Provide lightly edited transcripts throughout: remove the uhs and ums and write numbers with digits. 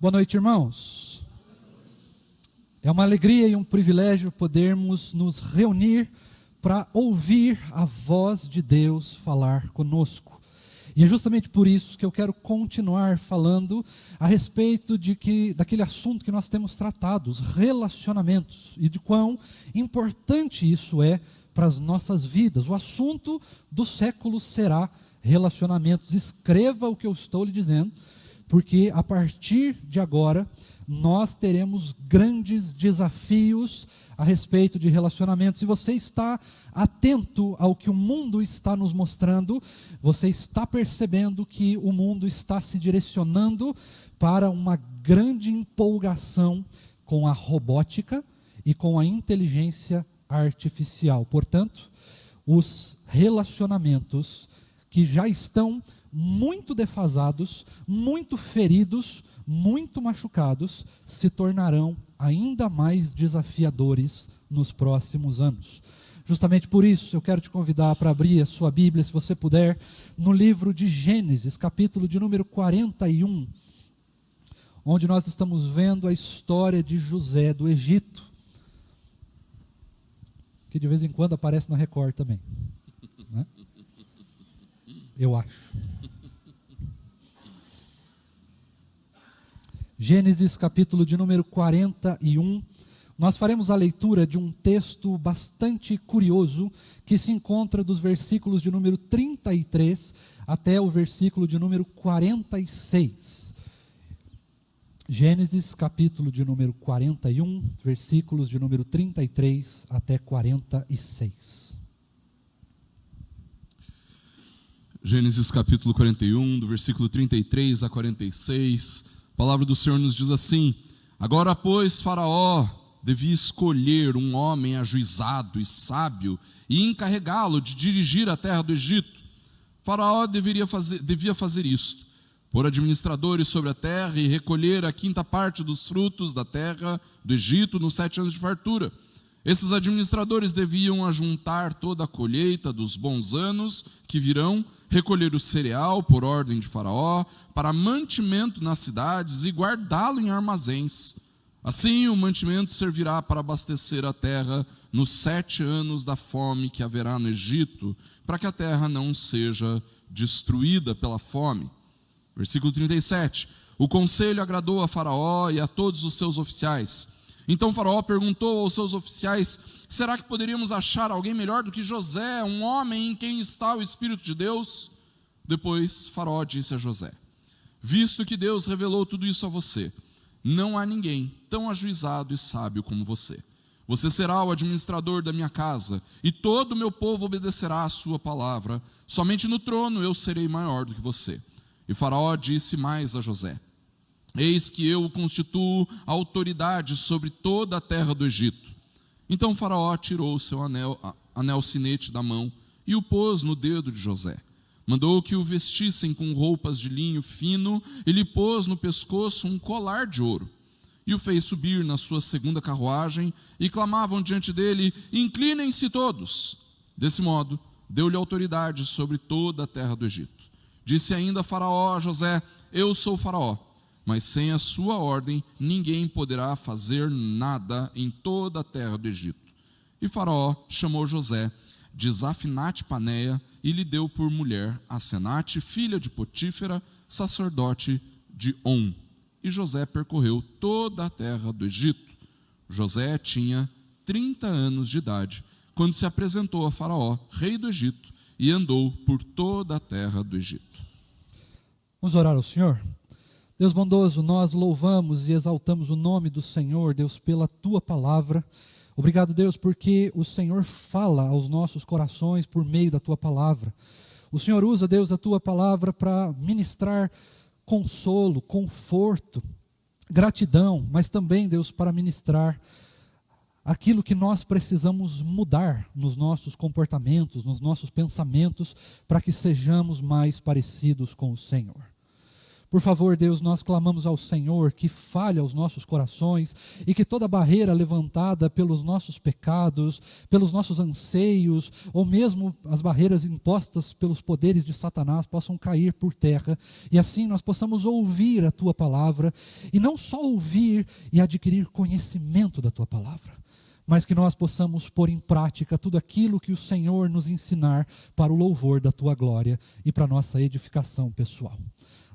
Boa noite, irmãos. É uma alegria e um privilégio podermos nos reunir para ouvir a voz de Deus falar conosco. E é justamente por isso que eu quero continuar falando a respeito daquele assunto que nós temos tratado, os relacionamentos, e de quão importante isso é para as nossas vidas. O assunto do século será relacionamentos. Escreva o que eu estou lhe dizendo, porque a partir de agora nós teremos grandes desafios a respeito de relacionamentos. Se você está atento ao que o mundo está nos mostrando, você está percebendo que o mundo está se direcionando para uma grande empolgação com a robótica e com a inteligência artificial. Portanto, os relacionamentos que já estão muito defasados, muito feridos, muito machucados, se tornarão ainda mais desafiadores nos próximos anos. Justamente por isso, eu quero te convidar para abrir a sua Bíblia, se você puder, no livro de Gênesis, capítulo de número 41, onde nós estamos vendo a história de José do Egito, que de vez em quando aparece na Record também, né? Eu acho. Gênesis capítulo de número 41, nós faremos a leitura de um texto bastante curioso, que se encontra dos versículos de número 33 até o versículo de número 46. Gênesis capítulo de número 41, versículos de número 33 até 46. Gênesis capítulo 41, do versículo 33 a 46, a palavra do Senhor nos diz assim: Agora, pois, Faraó devia escolher um homem ajuizado e sábio e encarregá-lo de dirigir a terra do Egito. Faraó devia fazer isto: pôr administradores sobre a terra e recolher a quinta parte dos frutos da terra do Egito nos 7 anos de fartura. Esses administradores deviam ajuntar toda a colheita dos bons anos que virão, recolher o cereal por ordem de Faraó, para mantimento nas cidades e guardá-lo em armazéns. Assim, o mantimento servirá para abastecer a terra nos 7 anos da fome que haverá no Egito, para que a terra não seja destruída pela fome. Versículo 37. O conselho agradou a Faraó e a todos os seus oficiais. Então Faraó perguntou aos seus oficiais: será que poderíamos achar alguém melhor do que José, um homem em quem está o Espírito de Deus? Depois Faraó disse a José: visto que Deus revelou tudo isso a você, não há ninguém tão ajuizado e sábio como você. Você será o administrador da minha casa, e todo o meu povo obedecerá à sua palavra. Somente no trono eu serei maior do que você. E Faraó disse mais a José: eis que eu o constituo autoridade sobre toda a terra do Egito. Então Faraó tirou o seu anel sinete da mão e o pôs no dedo de José. Mandou que o vestissem com roupas de linho fino e lhe pôs no pescoço um colar de ouro. E o fez subir na sua segunda carruagem e clamavam diante dele: inclinem-se todos. Desse modo, deu-lhe autoridade sobre toda a terra do Egito. Disse ainda Faraó a José: eu sou Faraó, mas sem a sua ordem ninguém poderá fazer nada em toda a terra do Egito. E Faraó chamou José de Zafinate-Paneia e lhe deu por mulher Asenate, filha de Potífera, sacerdote de On. E José percorreu toda a terra do Egito. José tinha 30 anos de idade quando se apresentou a Faraó, rei do Egito, e andou por toda a terra do Egito. Vamos orar ao Senhor? Deus bondoso, nós louvamos e exaltamos o nome do Senhor, Deus, pela Tua palavra. Obrigado, Deus, porque o Senhor fala aos nossos corações por meio da Tua palavra. O Senhor usa, Deus, a Tua palavra para ministrar consolo, conforto, gratidão, mas também, Deus, para ministrar aquilo que nós precisamos mudar nos nossos comportamentos, nos nossos pensamentos, para que sejamos mais parecidos com o Senhor. Por favor, Deus, nós clamamos ao Senhor que fale aos nossos corações e que toda barreira levantada pelos nossos pecados, pelos nossos anseios, ou mesmo as barreiras impostas pelos poderes de Satanás possam cair por terra e assim nós possamos ouvir a Tua palavra e não só ouvir e adquirir conhecimento da Tua palavra, mas que nós possamos pôr em prática tudo aquilo que o Senhor nos ensinar para o louvor da Tua glória e para a nossa edificação pessoal.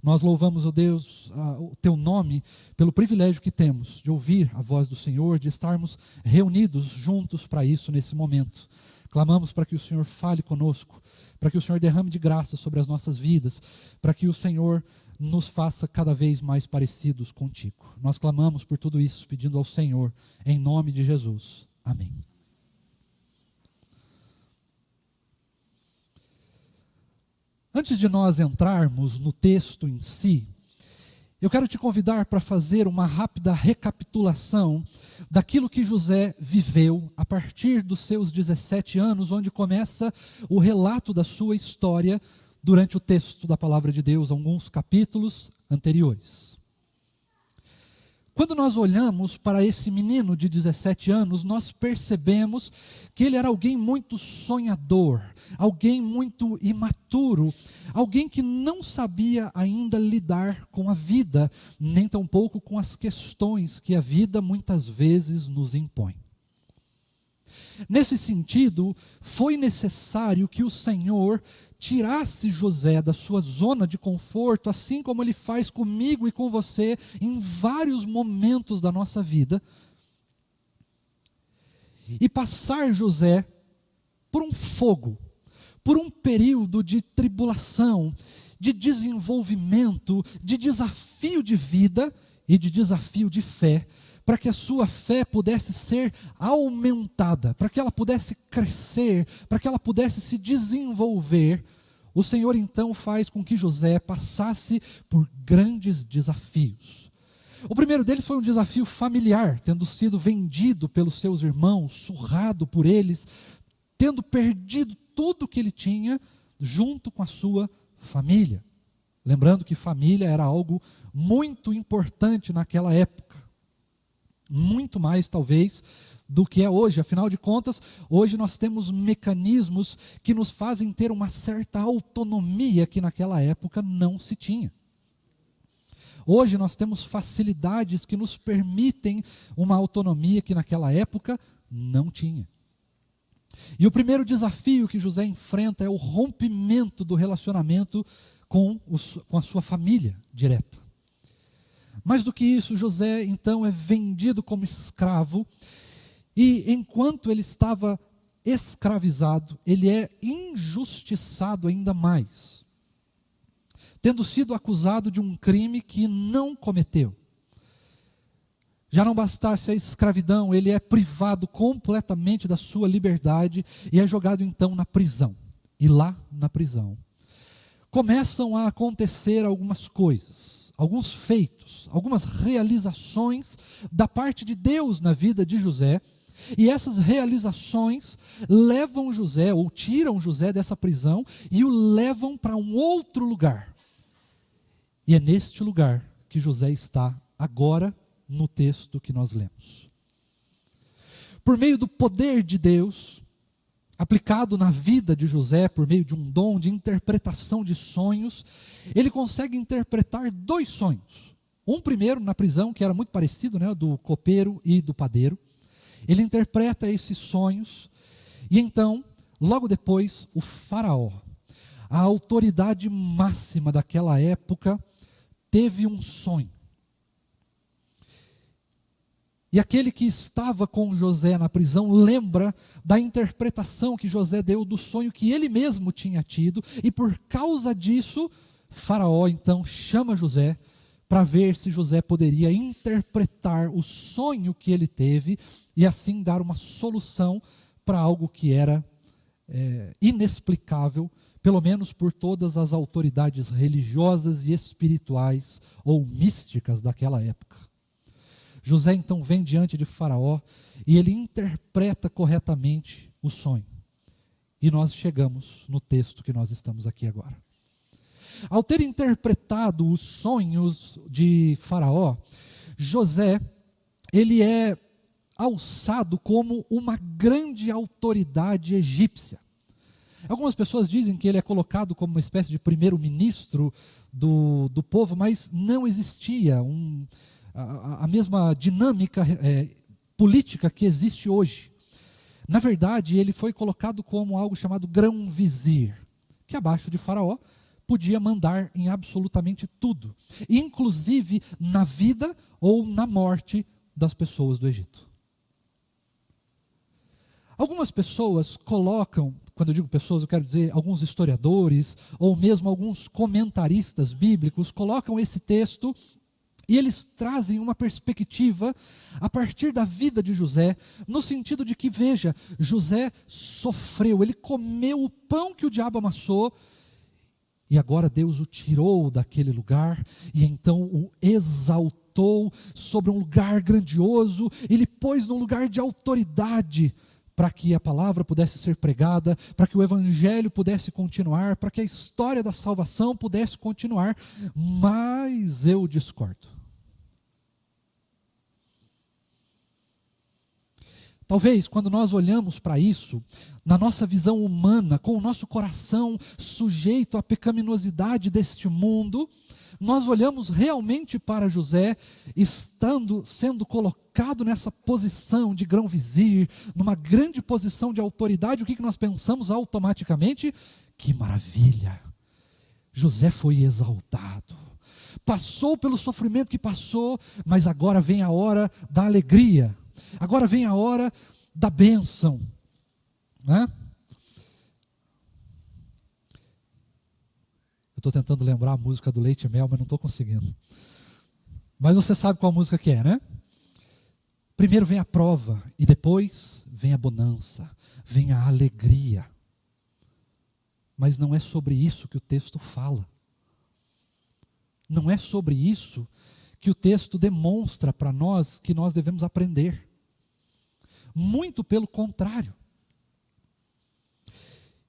Nós louvamos, ó Deus, o Teu nome pelo privilégio que temos de ouvir a voz do Senhor, de estarmos reunidos juntos para isso nesse momento. Clamamos para que o Senhor fale conosco, para que o Senhor derrame de graça sobre as nossas vidas, para que o Senhor nos faça cada vez mais parecidos contigo. Nós clamamos por tudo isso, pedindo ao Senhor, em nome de Jesus. Amém. Antes de nós entrarmos no texto em si, eu quero te convidar para fazer uma rápida recapitulação daquilo que José viveu a partir dos seus 17 anos, onde começa o relato da sua história durante o texto da palavra de Deus, alguns capítulos anteriores. Quando nós olhamos para esse menino de 17 anos, nós percebemos que ele era alguém muito sonhador, alguém muito imaturo, alguém que não sabia ainda lidar com a vida, nem tampouco com as questões que a vida muitas vezes nos impõe. Nesse sentido, foi necessário que o Senhor tirasse José da sua zona de conforto, assim como Ele faz comigo e com você em vários momentos da nossa vida, e passar José por um fogo, por um período de tribulação, de desenvolvimento, de desafio de vida e de desafio de fé, para que a sua fé pudesse ser aumentada, para que ela pudesse crescer, para que ela pudesse se desenvolver. O Senhor então faz com que José passasse por grandes desafios. O primeiro deles foi um desafio familiar, tendo sido vendido pelos seus irmãos, surrado por eles, tendo perdido tudo que ele tinha junto com a sua família. Lembrando que família era algo muito importante naquela época. Muito mais, talvez, do que é hoje. Afinal de contas, hoje nós temos mecanismos que nos fazem ter uma certa autonomia que naquela época não se tinha. Hoje nós temos facilidades que nos permitem uma autonomia que naquela época não tinha. E o primeiro desafio que José enfrenta é o rompimento do relacionamento com a sua família direta. Mais do que isso, José então é vendido como escravo, e enquanto ele estava escravizado, ele é injustiçado ainda mais, tendo sido acusado de um crime que não cometeu. Já não bastasse a escravidão, ele é privado completamente da sua liberdade e é jogado então na prisão. E lá na prisão começam a acontecer algumas coisas, alguns feitos, algumas realizações da parte de Deus na vida de José, e essas realizações levam José, ou tiram José dessa prisão e o levam para um outro lugar. E é neste lugar que José está agora no texto que nós lemos. Por meio do poder de Deus aplicado na vida de José, por meio de um dom de interpretação de sonhos, ele consegue interpretar 2 sonhos. Um primeiro na prisão, que era muito parecido, né, do copeiro e do padeiro. Ele interpreta esses sonhos, e então, logo depois, o faraó, a autoridade máxima daquela época, teve um sonho. E aquele que estava com José na prisão lembra da interpretação que José deu do sonho que ele mesmo tinha tido, e por causa disso, Faraó então chama José para ver se José poderia interpretar o sonho que ele teve e assim dar uma solução para algo que era inexplicável, pelo menos por todas as autoridades religiosas e espirituais ou místicas daquela época. José então vem diante de Faraó e ele interpreta corretamente o sonho. E nós chegamos no texto que nós estamos aqui agora. Ao ter interpretado os sonhos de Faraó, José, ele é alçado como uma grande autoridade egípcia. Algumas pessoas dizem que ele é colocado como uma espécie de primeiro-ministro do povo, mas não existia a mesma dinâmica política que existe hoje. Na verdade, ele foi colocado como algo chamado grão-vizir, que abaixo de Faraó podia mandar em absolutamente tudo, inclusive na vida ou na morte das pessoas do Egito. Algumas pessoas colocam, quando eu digo pessoas, eu quero dizer alguns historiadores, ou mesmo alguns comentaristas bíblicos, colocam esse texto e eles trazem uma perspectiva a partir da vida de José, no sentido de que, veja, José sofreu, ele comeu o pão que o diabo amassou, e agora Deus o tirou daquele lugar, e então o exaltou sobre um lugar grandioso, ele pôs num lugar de autoridade, para que a palavra pudesse ser pregada, para que o evangelho pudesse continuar, para que a história da salvação pudesse continuar, mas eu discordo. Talvez, quando nós olhamos para isso, na nossa visão humana, com o nosso coração sujeito à pecaminosidade deste mundo, nós olhamos realmente para José, sendo colocado nessa posição de grão-vizir, numa grande posição de autoridade. O que nós pensamos automaticamente? Que maravilha! José foi exaltado, passou pelo sofrimento que passou, mas agora vem a hora da alegria, agora vem a hora da bênção, né? Eu estou tentando lembrar a música do Leite e Mel, mas não estou conseguindo. Mas você sabe qual música que é, né? Primeiro vem a prova, e depois vem a bonança, vem a alegria. Mas não é sobre isso que o texto fala. Não é sobre isso que o texto demonstra para nós que nós devemos aprender. Muito pelo contrário.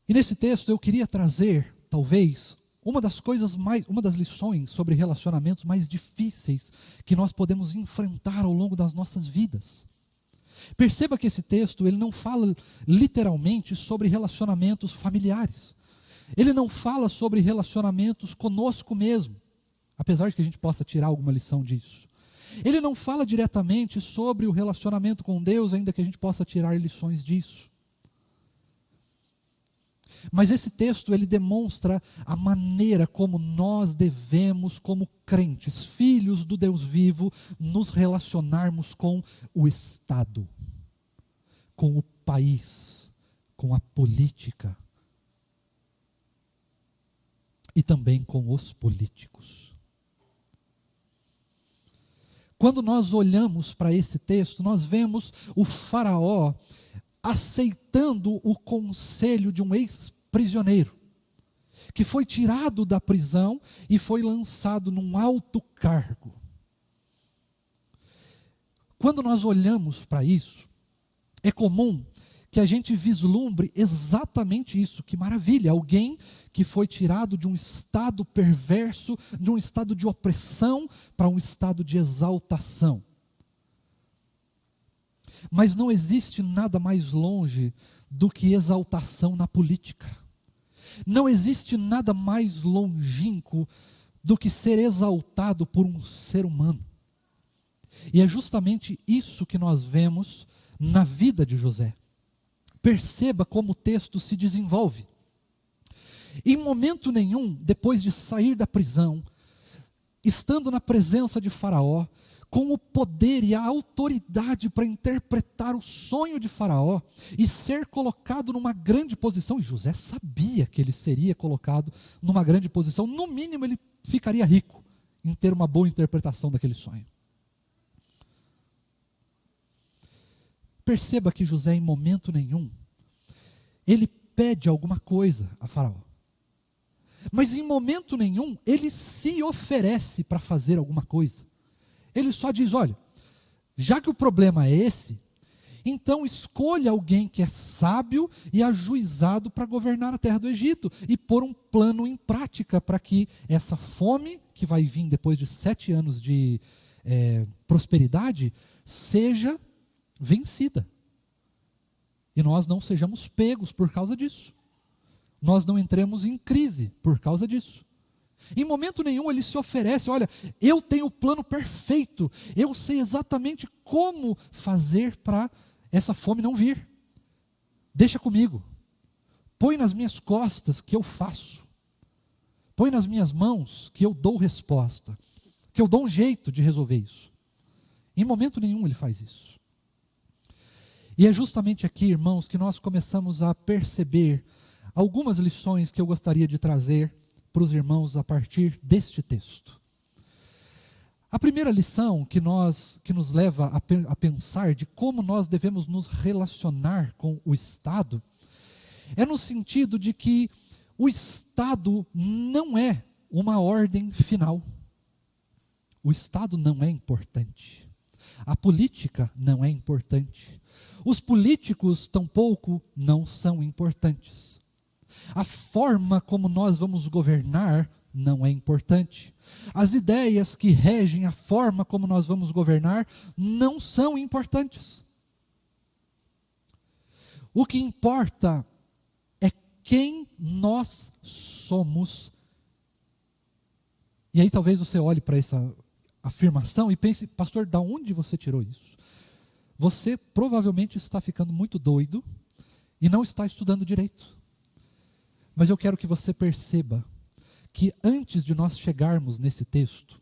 E nesse texto eu queria trazer, talvez, uma das lições sobre relacionamentos mais difíceis que nós podemos enfrentar ao longo das nossas vidas. Perceba que esse texto, ele não fala literalmente sobre relacionamentos familiares. Ele não fala sobre relacionamentos conosco mesmo, apesar de que a gente possa tirar alguma lição disso. Ele não fala diretamente sobre o relacionamento com Deus, ainda que a gente possa tirar lições disso. Mas esse texto, ele demonstra a maneira como nós devemos, como crentes, filhos do Deus vivo, nos relacionarmos com o Estado, com o país, com a política e também com os políticos. Quando nós olhamos para esse texto, nós vemos o Faraó aceitando o conselho de um ex-prisioneiro, que foi tirado da prisão e foi lançado num alto cargo. Quando nós olhamos para isso, é comum que a gente vislumbre exatamente isso. Que maravilha, alguém que foi tirado de um estado perverso, de um estado de opressão, para um estado de exaltação. Mas não existe nada mais longe do que exaltação na política. Não existe nada mais longínquo do que ser exaltado por um ser humano. E é justamente isso que nós vemos na vida de José. Perceba como o texto se desenvolve. Em momento nenhum, depois de sair da prisão, estando na presença de Faraó, com o poder e a autoridade para interpretar o sonho de Faraó e ser colocado numa grande posição, e José sabia que ele seria colocado numa grande posição, no mínimo ele ficaria rico em ter uma boa interpretação daquele sonho. Perceba que José, em momento nenhum, ele pede alguma coisa a Faraó. Mas em momento nenhum, ele se oferece para fazer alguma coisa. Ele só diz, olha, já que o problema é esse, Então escolha alguém que é sábio e ajuizado para governar a terra do Egito e pôr um plano em prática para que essa fome, que vai vir depois de 7 anos de prosperidade, seja vencida. E nós não sejamos pegos por causa disso. Nós não entremos em crise por causa disso. Em momento nenhum ele se oferece, olha, eu tenho o plano perfeito, eu sei exatamente como fazer para essa fome não vir. Deixa comigo, põe nas minhas costas que eu faço, põe nas minhas mãos que eu dou resposta, que eu dou um jeito de resolver isso. Em momento nenhum ele faz isso. E é justamente aqui, irmãos, que nós começamos a perceber algumas lições que eu gostaria de trazer para os irmãos a partir deste texto. A primeira lição que nos leva a pensar de como nós devemos nos relacionar com o Estado é no sentido de que o Estado não é uma ordem final. O Estado não é importante. A política não é importante. Os políticos, tampouco, não são importantes. A forma como nós vamos governar não é importante. As ideias que regem a forma como nós vamos governar não são importantes. O que importa é quem nós somos. E aí talvez você olhe para essa afirmação e pense, pastor, de onde você tirou isso? Você provavelmente está ficando muito doido e não está estudando direito. Mas eu quero que você perceba que antes de nós chegarmos nesse texto,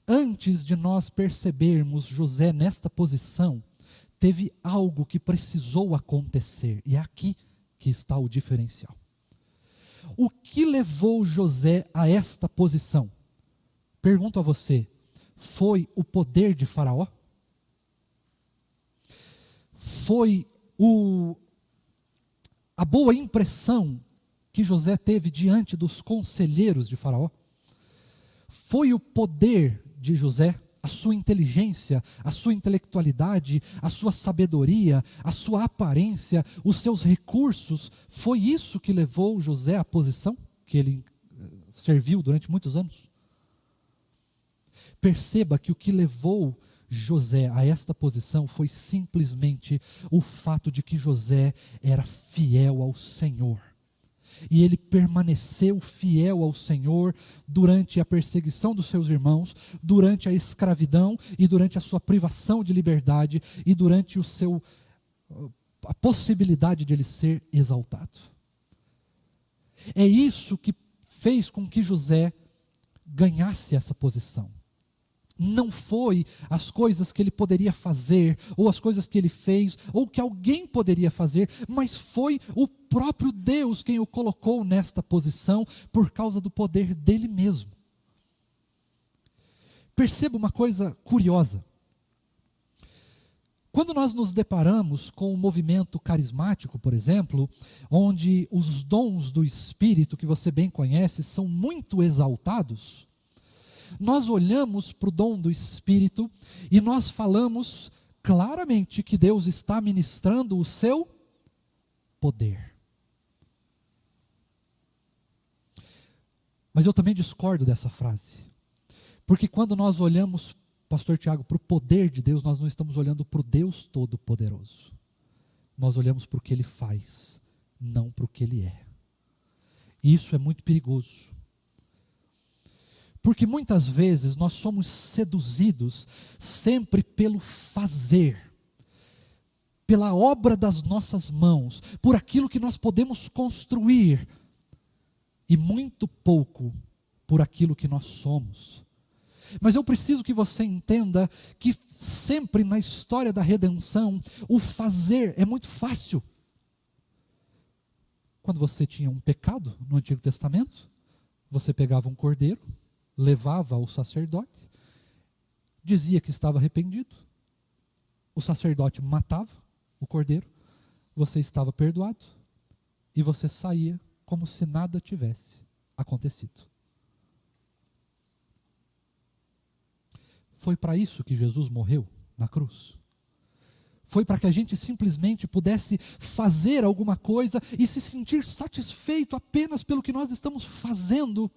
antes de nós percebermos José nesta posição, teve algo que precisou acontecer. E é aqui que está o diferencial. O que levou José a esta posição? Pergunto a você, foi o poder de Faraó? Foi a boa impressão que José teve diante dos conselheiros de Faraó? Foi o poder de José, a sua inteligência, a sua intelectualidade, a sua sabedoria, a sua aparência, os seus recursos? Foi isso que levou José à posição que ele serviu durante muitos anos? Perceba que o que levou José a esta posição foi simplesmente o fato de que José era fiel ao Senhor. E ele permaneceu fiel ao Senhor durante a perseguição dos seus irmãos, durante a escravidão e durante a sua privação de liberdade e durante a possibilidade de ele ser exaltado. É isso que fez com que José ganhasse essa posição. Não foi as coisas que ele poderia fazer, ou as coisas que ele fez, ou que alguém poderia fazer, mas foi o próprio Deus quem o colocou nesta posição por causa do poder dele mesmo. Perceba uma coisa curiosa. Quando nós nos deparamos com o movimento carismático, por exemplo, onde os dons do Espírito, que você bem conhece, são muito exaltados, nós olhamos para o dom do Espírito e nós falamos claramente que Deus está ministrando o seu poder. Mas eu também discordo dessa frase, porque quando nós olhamos, pastor Tiago, para o poder de Deus, nós não estamos olhando para o Deus Todo-Poderoso. Nós olhamos para o que Ele faz, não para o que Ele é. E isso é muito perigoso. Porque muitas vezes nós somos seduzidos sempre pelo fazer, pela obra das nossas mãos, por aquilo que nós podemos construir, e muito pouco por aquilo que nós somos. Mas eu preciso que você entenda que sempre na história da redenção, o fazer é muito fácil. Quando você tinha um pecado no Antigo Testamento, você pegava um cordeiro, levava ao sacerdote, dizia que estava arrependido, o sacerdote matava o cordeiro, você estava perdoado e você saía como se nada tivesse acontecido. Foi para isso que Jesus morreu na cruz. foi para que a gente simplesmente pudesse fazer alguma coisa e se sentir satisfeito apenas pelo que nós estamos fazendo.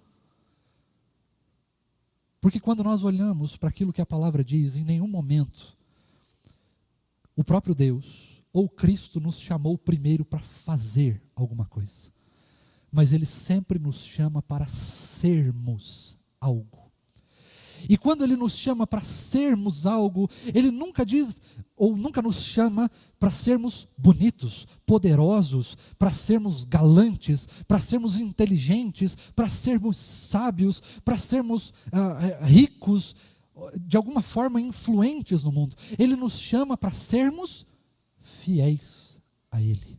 Porque quando nós olhamos para aquilo que a palavra diz, em nenhum momento o próprio Deus ou Cristo nos chamou primeiro para fazer alguma coisa, mas Ele sempre nos chama para sermos algo. E quando Ele nos chama para sermos algo, Ele nunca diz, ou nunca nos chama para sermos bonitos, poderosos, para sermos galantes, para sermos inteligentes, para sermos sábios, para sermos ricos, de alguma forma influentes no mundo. Ele nos chama para sermos fiéis a Ele.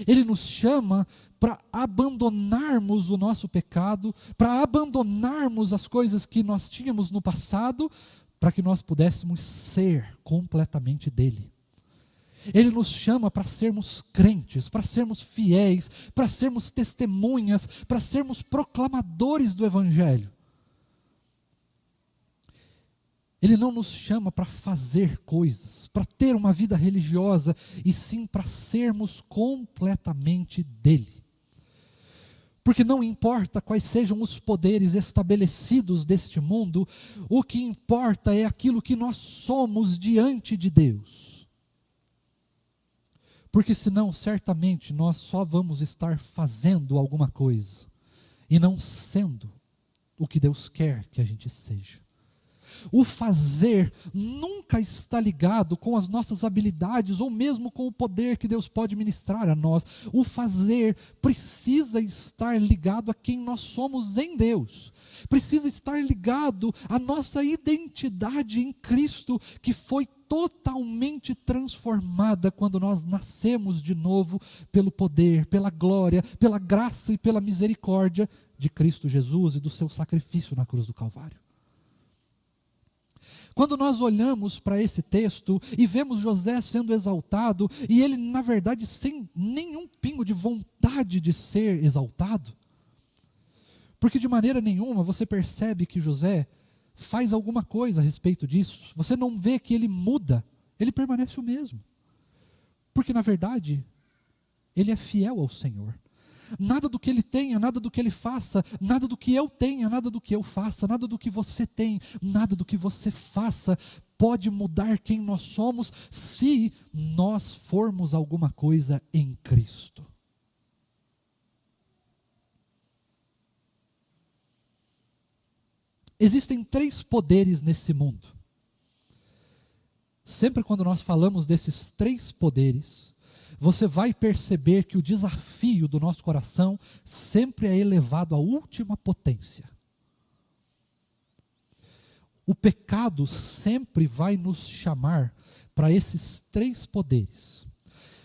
Ele nos chama para abandonarmos o nosso pecado, para abandonarmos as coisas que nós tínhamos no passado, para que nós pudéssemos ser completamente dele. Ele nos chama para sermos crentes, para sermos fiéis, para sermos testemunhas, para sermos proclamadores do Evangelho. Ele não nos chama para fazer coisas, para ter uma vida religiosa, e sim para sermos completamente dele. Porque não importa quais sejam os poderes estabelecidos deste mundo, o que importa é aquilo que nós somos diante de Deus. Porque senão, certamente, nós só vamos estar fazendo alguma coisa, e não sendo o que Deus quer que a gente seja. O fazer nunca está ligado com as nossas habilidades ou mesmo com o poder que Deus pode ministrar a nós. O fazer precisa estar ligado a quem nós somos em Deus. Precisa estar ligado à nossa identidade em Cristo, que foi totalmente transformada quando nós nascemos de novo pelo poder, pela glória, pela graça e pela misericórdia de Cristo Jesus e do seu sacrifício na cruz do Calvário. Quando nós olhamos para esse texto e vemos José sendo exaltado, e ele, na verdade, sem nenhum pingo de vontade de ser exaltado, porque de maneira nenhuma você percebe que José faz alguma coisa a respeito disso, você não vê que ele muda, ele permanece o mesmo, porque na verdade, ele é fiel ao Senhor. Nada do que ele tenha, nada do que ele faça, nada do que eu tenha, nada do que eu faça, nada do que você tem, nada do que você faça pode mudar quem nós somos se nós formos alguma coisa em Cristo. Existem 3 poderes nesse mundo. Sempre quando nós falamos desses 3 poderes, você vai perceber que o desafio do nosso coração sempre é elevado à última potência. O pecado sempre vai nos chamar para esses 3 poderes.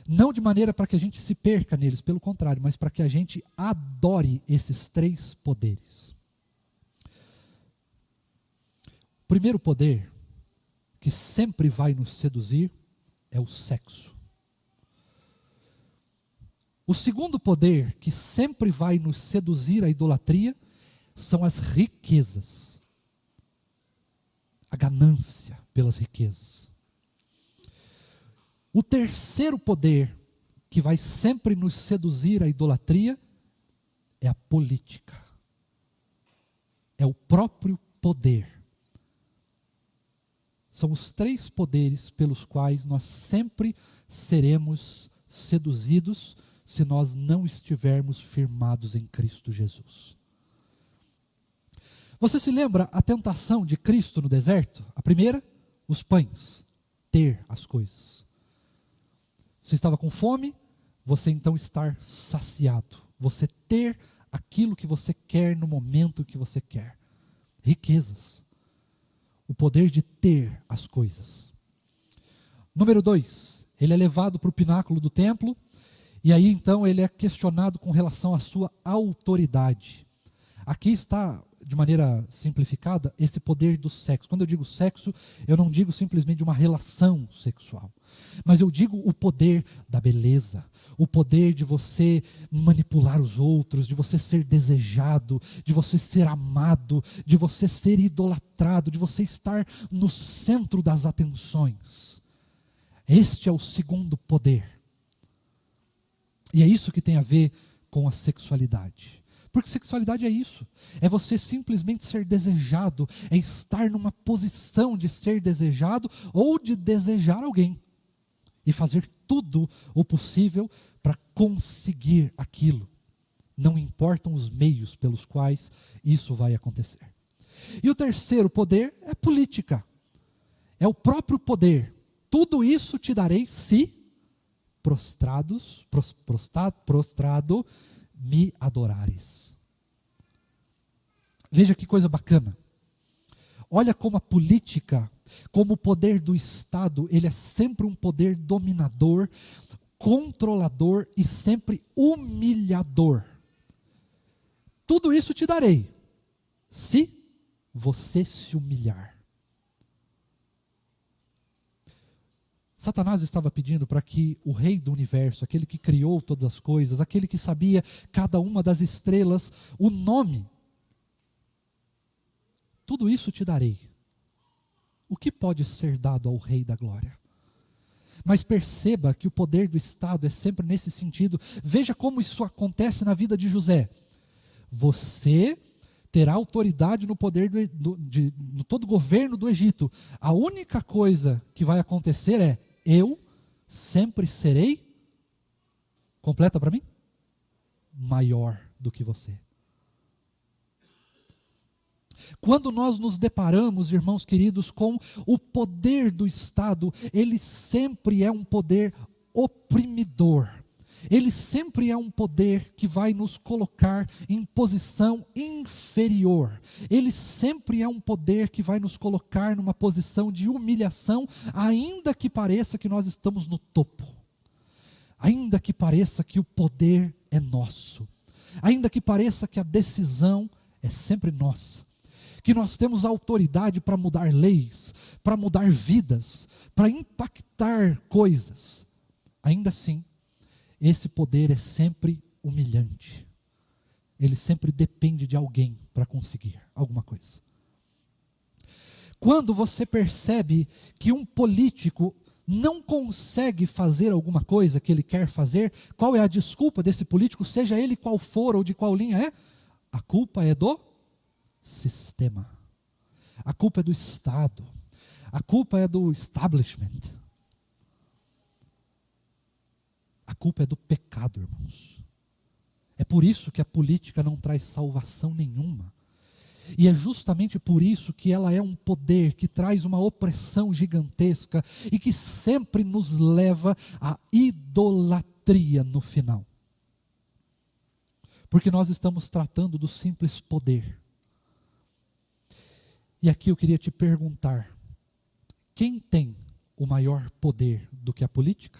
Não de maneira para que a gente se perca neles, pelo contrário, mas para que a gente adore esses 3 poderes. O primeiro poder, que sempre vai nos seduzir, é o sexo. O segundo poder, que sempre vai nos seduzir à idolatria, são as riquezas. A ganância pelas riquezas. O terceiro poder, que vai sempre nos seduzir à idolatria, é a política. É o próprio poder. São os 3 poderes pelos quais nós sempre seremos seduzidos se nós não estivermos firmados em Cristo Jesus. Você se lembra a tentação de Cristo no deserto? A primeira, os pães, ter as coisas. Você estava com fome, você então estar saciado. Você ter aquilo que você quer no momento que você quer. Riquezas. O poder de ter as coisas. Número 2, ele é levado para o pináculo do templo, e aí então ele é questionado com relação à sua autoridade. Aqui está, de maneira simplificada, esse poder do sexo. Quando eu digo sexo, eu não digo simplesmente de uma relação sexual, mas eu digo o poder da beleza, o poder de você manipular os outros, de você ser desejado, de você ser amado, de você ser idolatrado, de você estar no centro das atenções. Este é o segundo poder. E é isso que tem a ver com a sexualidade. Porque sexualidade é isso. É você simplesmente ser desejado. É estar numa posição de ser desejado ou de desejar alguém. E fazer tudo o possível para conseguir aquilo. Não importam os meios pelos quais isso vai acontecer. E o terceiro poder é política. É o próprio poder. Tudo isso te darei se prostrado me adorares. Veja que coisa bacana. Olha como a política, como o poder do Estado, ele é sempre um poder dominador, controlador e sempre humilhador. Tudo isso te darei, se você se humilhar. Satanás estava pedindo para que o rei do universo, aquele que criou todas as coisas, aquele que sabia cada uma das estrelas, o nome, tudo isso te darei. O que pode ser dado ao rei da glória? Mas perceba que o poder do Estado é sempre nesse sentido. Veja como isso acontece na vida de José. Você terá autoridade no poder no todo o governo do Egito. A única coisa que vai acontecer é: eu sempre serei, completa para mim, maior do que você. Quando nós nos deparamos, irmãos queridos, com o poder do Estado, ele sempre é um poder oprimidor. Ele sempre é um poder que vai nos colocar em posição inferior. Ele sempre é um poder que vai nos colocar numa posição de humilhação, ainda que pareça que nós estamos no topo. Ainda que pareça que o poder é nosso. Ainda que pareça que a decisão é sempre nossa. Que nós temos autoridade para mudar leis, para mudar vidas, para impactar coisas. Ainda assim, esse poder é sempre humilhante. Ele sempre depende de alguém para conseguir alguma coisa. Quando você percebe que um político não consegue fazer alguma coisa que ele quer fazer, qual é a desculpa desse político, seja ele qual for ou de qual linha é? A culpa é do sistema. A culpa é do Estado. A culpa é do establishment. A culpa é do pecado, irmãos. É por isso que a política não traz salvação nenhuma. E é justamente por isso que ela é um poder que traz uma opressão gigantesca e que sempre nos leva à idolatria no final. Porque nós estamos tratando do simples poder. E aqui eu queria te perguntar: quem tem o maior poder do que a política?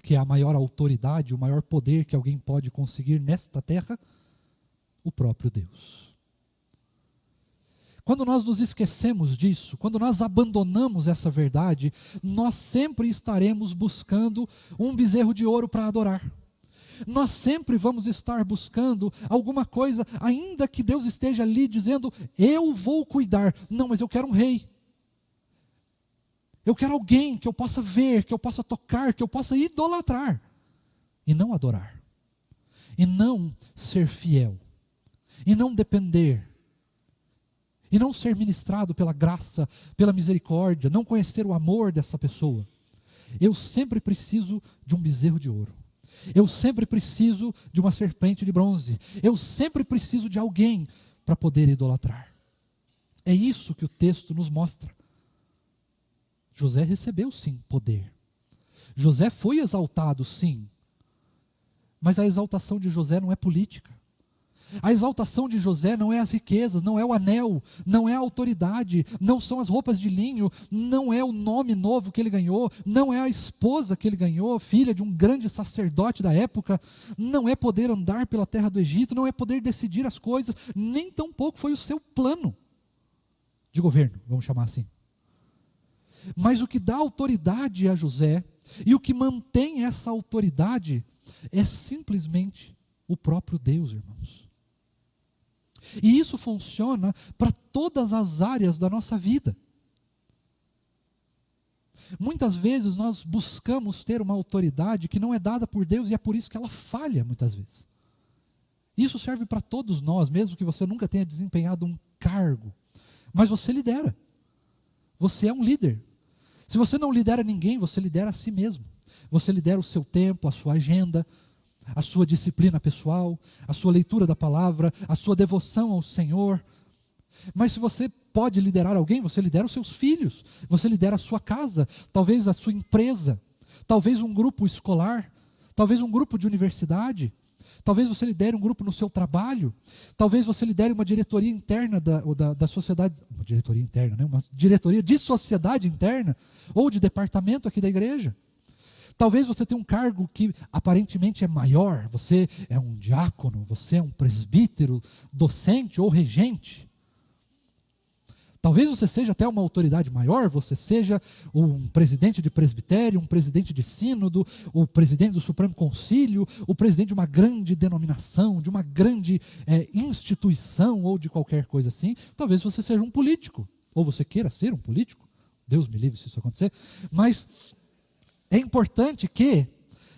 Que é a maior autoridade, o maior poder que alguém pode conseguir nesta terra? O próprio Deus. Quando nós nos esquecemos disso, quando nós abandonamos essa verdade, nós sempre estaremos buscando um bezerro de ouro para adorar. Nós sempre vamos estar buscando alguma coisa, ainda que Deus esteja ali dizendo: eu vou cuidar. Não, mas eu quero um rei. Eu quero alguém que eu possa ver, que eu possa tocar, que eu possa idolatrar. E não adorar. E não ser fiel. E não depender. E não ser ministrado pela graça, pela misericórdia. Não conhecer o amor dessa pessoa. Eu sempre preciso de um bezerro de ouro. Eu sempre preciso de uma serpente de bronze. Eu sempre preciso de alguém para poder idolatrar. É isso que o texto nos mostra. José recebeu sim poder. José foi exaltado sim. Mas a exaltação de José não é política. A exaltação de José não é as riquezas, não é o anel, não é a autoridade, não são as roupas de linho, não é o nome novo que ele ganhou, não é a esposa que ele ganhou, filha de um grande sacerdote da época, não é poder andar pela terra do Egito, não é poder decidir as coisas, nem tampouco foi o seu plano de governo, vamos chamar assim. Mas o que dá autoridade a José, e o que mantém essa autoridade, é simplesmente o próprio Deus, irmãos. E isso funciona para todas as áreas da nossa vida. Muitas vezes nós buscamos ter uma autoridade que não é dada por Deus e é por isso que ela falha muitas vezes. Isso serve para todos nós, mesmo que você nunca tenha desempenhado um cargo. Mas você lidera. Você é um líder. Se você não lidera ninguém, você lidera a si mesmo. Você lidera o seu tempo, a sua agenda, a sua disciplina pessoal, a sua leitura da palavra, a sua devoção ao Senhor. Mas se você pode liderar alguém, você lidera os seus filhos, você lidera a sua casa, talvez a sua empresa, talvez um grupo escolar, talvez um grupo de universidade, talvez você lidere um grupo no seu trabalho, talvez você lidere uma diretoria interna da sociedade, uma diretoria interna, né? Uma diretoria de sociedade interna, ou de departamento aqui da igreja. Talvez você tenha um cargo que aparentemente é maior, você é um diácono, você é um presbítero, docente ou regente. Talvez você seja até uma autoridade maior, você seja um presidente de presbitério, um presidente de sínodo, o presidente do Supremo Concílio, o presidente de uma grande denominação, de uma grande instituição ou de qualquer coisa assim. Talvez você seja um político, ou você queira ser um político. Deus me livre se isso acontecer. Mas é importante que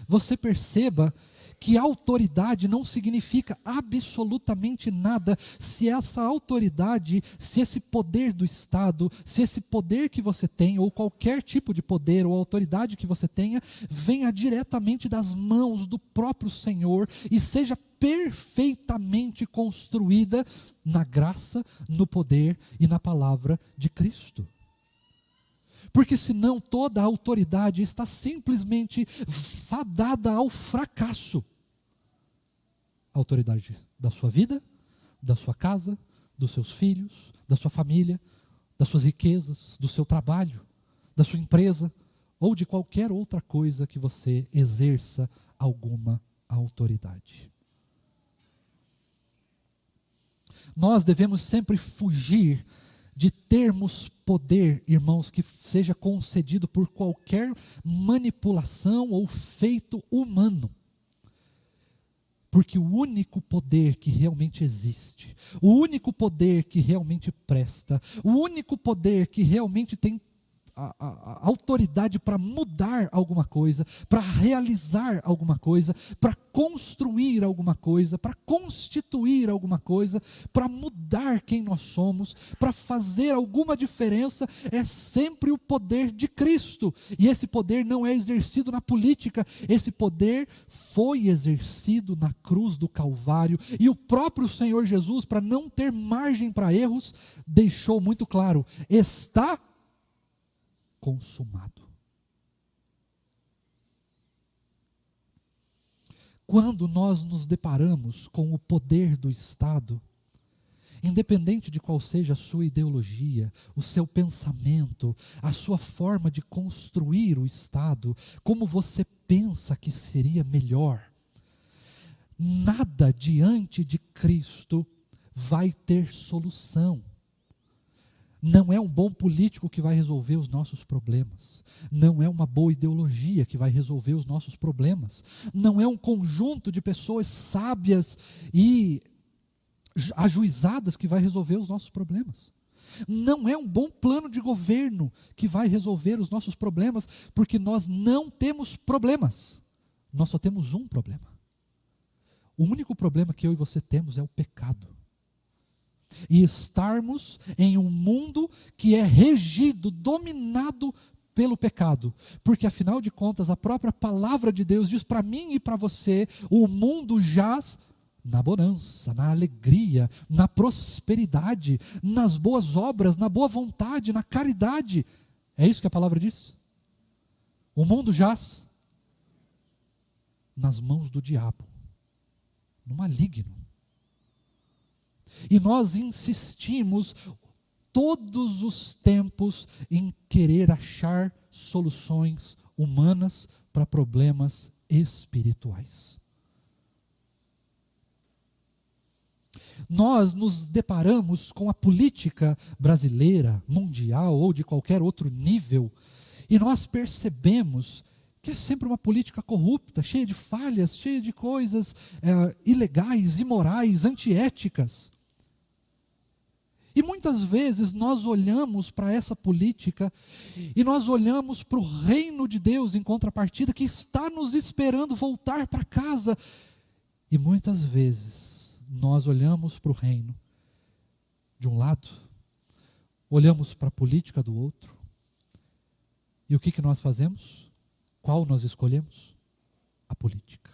você perceba que autoridade não significa absolutamente nada se essa autoridade, se esse poder do Estado, se esse poder que você tem, ou qualquer tipo de poder ou autoridade que você tenha, venha diretamente das mãos do próprio Senhor e seja perfeitamente construída na graça, no poder e na palavra de Cristo. Porque senão toda a autoridade está simplesmente fadada ao fracasso. A autoridade da sua vida, da sua casa, dos seus filhos, da sua família, das suas riquezas, do seu trabalho, da sua empresa, ou de qualquer outra coisa que você exerça alguma autoridade. Nós devemos sempre fugir de termos poder, irmãos, que seja concedido por qualquer manipulação ou feito humano. Porque o único poder que realmente existe, o único poder que realmente presta, o único poder que realmente tem a autoridade para mudar alguma coisa, para realizar alguma coisa, para construir alguma coisa, para constituir alguma coisa, para mudar quem nós somos, para fazer alguma diferença, é sempre o poder de Cristo. E esse poder não é exercido na política, esse poder foi exercido na cruz do Calvário. E o próprio Senhor Jesus, para não ter margem para erros, deixou muito claro: está consumado. Quando nós nos deparamos com o poder do Estado, independente de qual seja a sua ideologia, o seu pensamento, a sua forma de construir o Estado, como você pensa que seria melhor, nada diante de Cristo vai ter solução. Não é um bom político que vai resolver os nossos problemas. Não é uma boa ideologia que vai resolver os nossos problemas. Não é um conjunto de pessoas sábias e ajuizadas que vai resolver os nossos problemas. Não é um bom plano de governo que vai resolver os nossos problemas, porque nós não temos problemas. Nós só temos um problema. O único problema que eu e você temos é o pecado. E estarmos em um mundo que é regido, dominado pelo pecado. Porque afinal de contas, a própria palavra de Deus diz para mim e para você: o mundo jaz na bonança, na alegria, na prosperidade, nas boas obras, na boa vontade, na caridade. É isso que a palavra diz? O mundo jaz nas mãos do diabo, no maligno. E nós insistimos todos os tempos em querer achar soluções humanas para problemas espirituais. Nós nos deparamos com a política brasileira, mundial ou de qualquer outro nível, e nós percebemos que é sempre uma política corrupta, cheia de falhas, cheia de coisas ilegais, imorais, antiéticas. E muitas vezes nós olhamos para essa política e nós olhamos para o reino de Deus em contrapartida que está nos esperando voltar para casa. E muitas vezes nós olhamos para o reino de um lado, olhamos para a política do outro. E o que nós fazemos? Qual nós escolhemos? A política.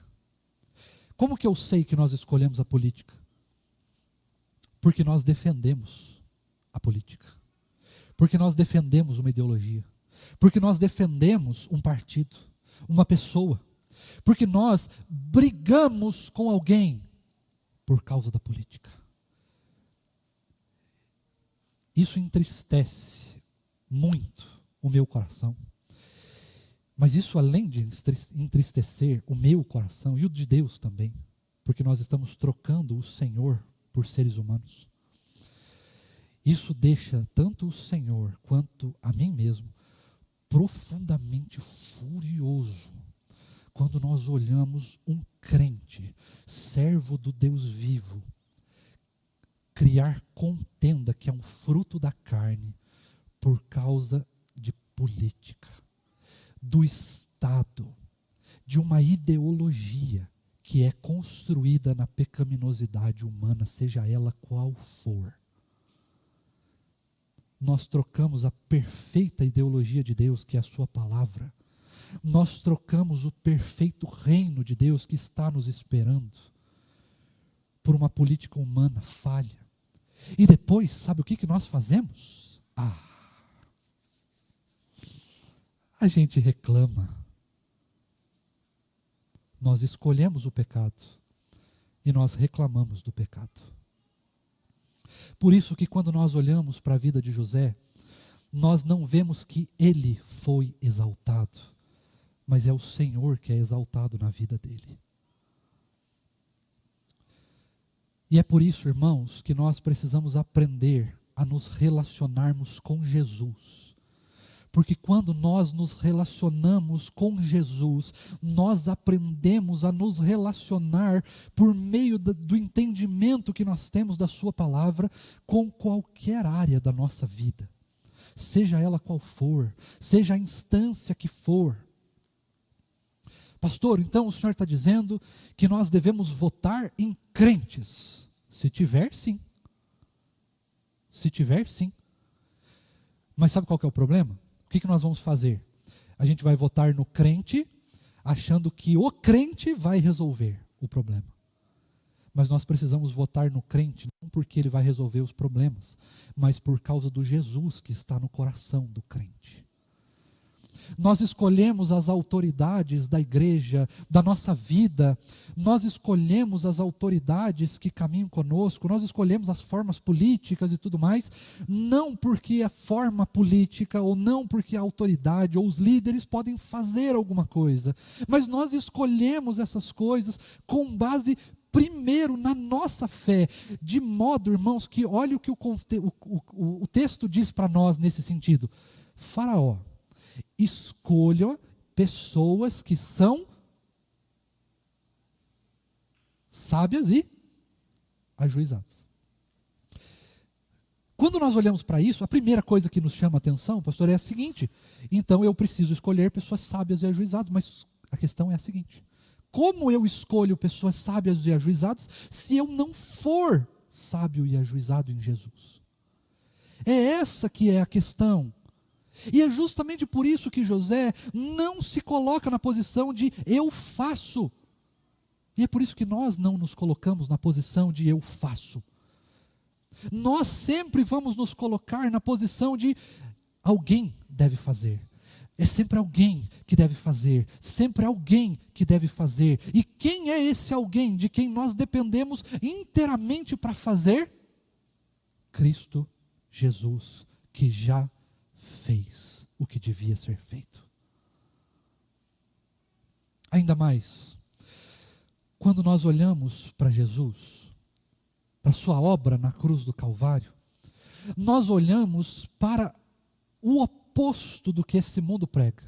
Como que eu sei que nós escolhemos a política? Porque nós defendemos a política. Porque nós defendemos uma ideologia. Porque nós defendemos um partido, uma pessoa. Porque nós brigamos com alguém por causa da política. Isso entristece muito o meu coração. Mas isso, além de entristecer o meu coração e o de Deus também, porque nós estamos trocando o Senhor por seres humanos. Isso deixa tanto o Senhor quanto a mim mesmo profundamente furioso quando nós olhamos um crente, servo do Deus vivo, criar contenda, que é um fruto da carne, por causa de política, do Estado, de uma ideologia que é construída na pecaminosidade humana, seja ela qual for. Nós trocamos a perfeita ideologia de Deus, que é a sua palavra. Nós trocamos o perfeito reino de Deus que está nos esperando por uma política humana falha. E depois, sabe o que nós fazemos? A gente reclama. Nós escolhemos o pecado e nós reclamamos do pecado. Por isso que quando nós olhamos para a vida de José, nós não vemos que ele foi exaltado, mas é o Senhor que é exaltado na vida dele. E é por isso, irmãos, que nós precisamos aprender a nos relacionarmos com Jesus. Porque quando nós nos relacionamos com Jesus, nós aprendemos a nos relacionar por meio do entendimento que nós temos da sua palavra com qualquer área da nossa vida. Seja ela qual for, seja a instância que for. Pastor, então o senhor está dizendo que nós devemos votar em crentes? Se tiver, sim. Se tiver, sim. Mas sabe qual que é o problema? O que nós vamos fazer? A gente vai votar no crente, achando que o crente vai resolver o problema. Mas nós precisamos votar no crente, não porque ele vai resolver os problemas, mas por causa do Jesus que está no coração do crente. Nós escolhemos as autoridades da igreja, da nossa vida, nós escolhemos as autoridades que caminham conosco, nós escolhemos as formas políticas e tudo mais, não porque a forma política, ou não porque a autoridade, ou os líderes podem fazer alguma coisa, mas nós escolhemos essas coisas com base primeiro na nossa fé, de modo, irmãos, que olha o que o texto diz para nós nesse sentido. Faraó, escolha pessoas que são sábias e ajuizadas. Quando nós olhamos para isso, a primeira coisa que nos chama a atenção, pastor, é a seguinte: então eu preciso escolher pessoas sábias e ajuizadas, mas a questão é a seguinte: como eu escolho pessoas sábias e ajuizadas se eu não for sábio e ajuizado em Jesus? É essa que é a questão. E é justamente por isso que José não se coloca na posição de eu faço. E é por isso que nós não nos colocamos na posição de eu faço. Nós sempre vamos nos colocar na posição de alguém deve fazer. É sempre alguém que deve fazer, sempre alguém que deve fazer. E quem é esse alguém de quem nós dependemos inteiramente para fazer? Cristo Jesus, que já fez o que devia ser feito. Ainda mais, quando nós olhamos para Jesus, para sua obra na cruz do Calvário, nós olhamos para o oposto do que esse mundo prega.